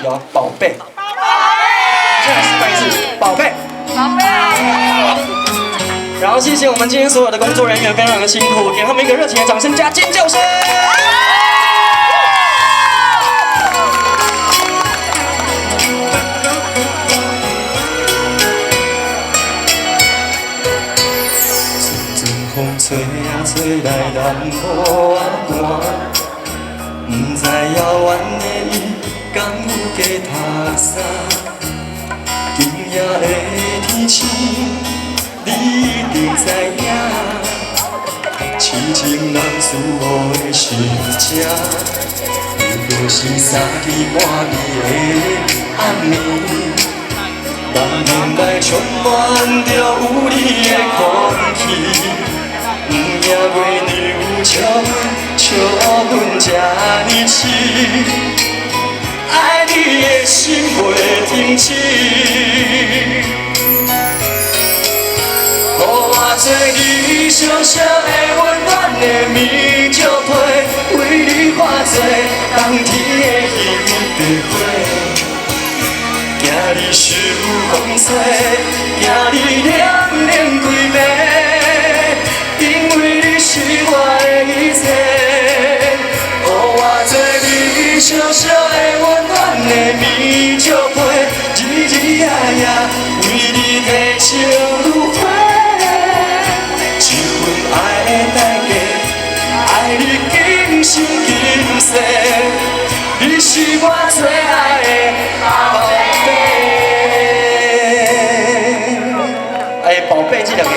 题哦，宝贝。现在示范一次，宝贝。宝贝。然后谢谢我们今天所有的工作人员，非常的辛苦，给他们一个热情的掌声加尖叫声。风吹啊吹来南雨啊寒，不知遥远的伊敢有加读衫。今夜的天气，你一定知影，痴情人思慕的心情，又搁是三更半暝的暗暝，人面内充满着有你的空气。不惊月娘笑阮这呢痴，爱你的心袂停止。予我做你小小的温暖的棉石被，为你化作冬天的彼白花。惊你受风吹，惊你念念归暝。因为你是我的一切，予我做你小小的温暖的棉石被，日日夜夜为你提情如火，一份爱的代价，爱你今生今世，你是我最爱的宝贝。哎，宝贝这两个字。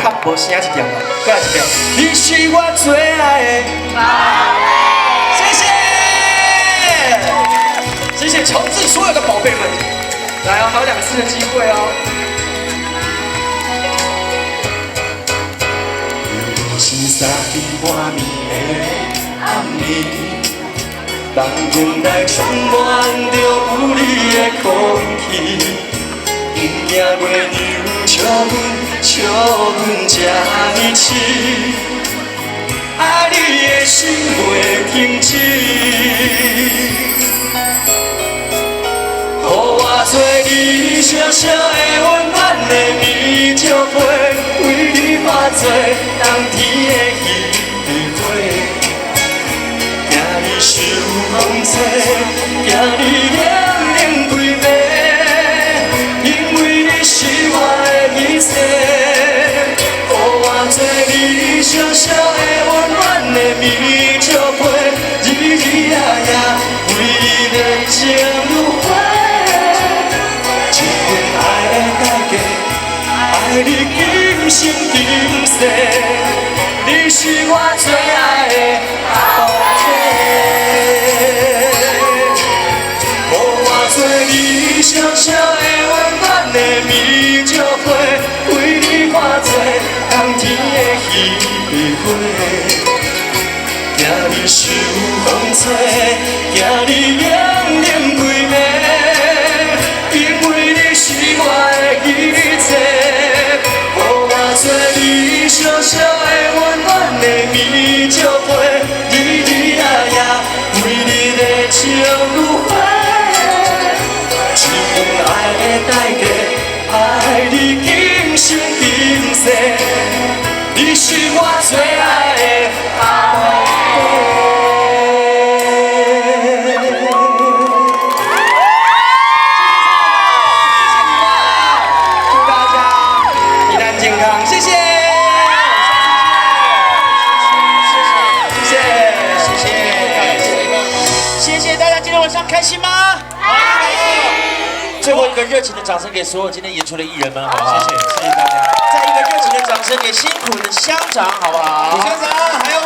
较无声一点嘛，再来一遍。你是我最爱的宝贝，谢谢，谢谢乔治所有的宝贝们。来哦，还有2次的机会哦。又是三更半暝的暗暝，人间内充满着有你的空气，不惊月娘笑阮这呢痴，爱你的心袂停止。予我做你小小的温暖的棉石被，为你化作冬天的彼白花。惊你受风吹，惊你念念归暝，因为你是我的一切。做你小小的温暖的棉石被，日日夜夜为你热情如火，一份爱的代价，爱你今生今世，你是我最爱的宝贝。予我做你小小的温暖的棉石被，为你化作冬天的彼白花，惊你受风吹，惊你念念归暝，因为你是我的一切。予我做你小小的温暖的棉石被，日日夜夜为你热情如火，一份爱的代价，爱你今生今世。你是我最爱的宝贝。祝大家平安健康，谢谢，谢谢大家，今天晚上开心吗？最后一个热情的掌声给所有今天演出的艺人们，好不好？谢谢大家。再一个热情的掌声给辛苦的乡长，好不好？乡长，还有。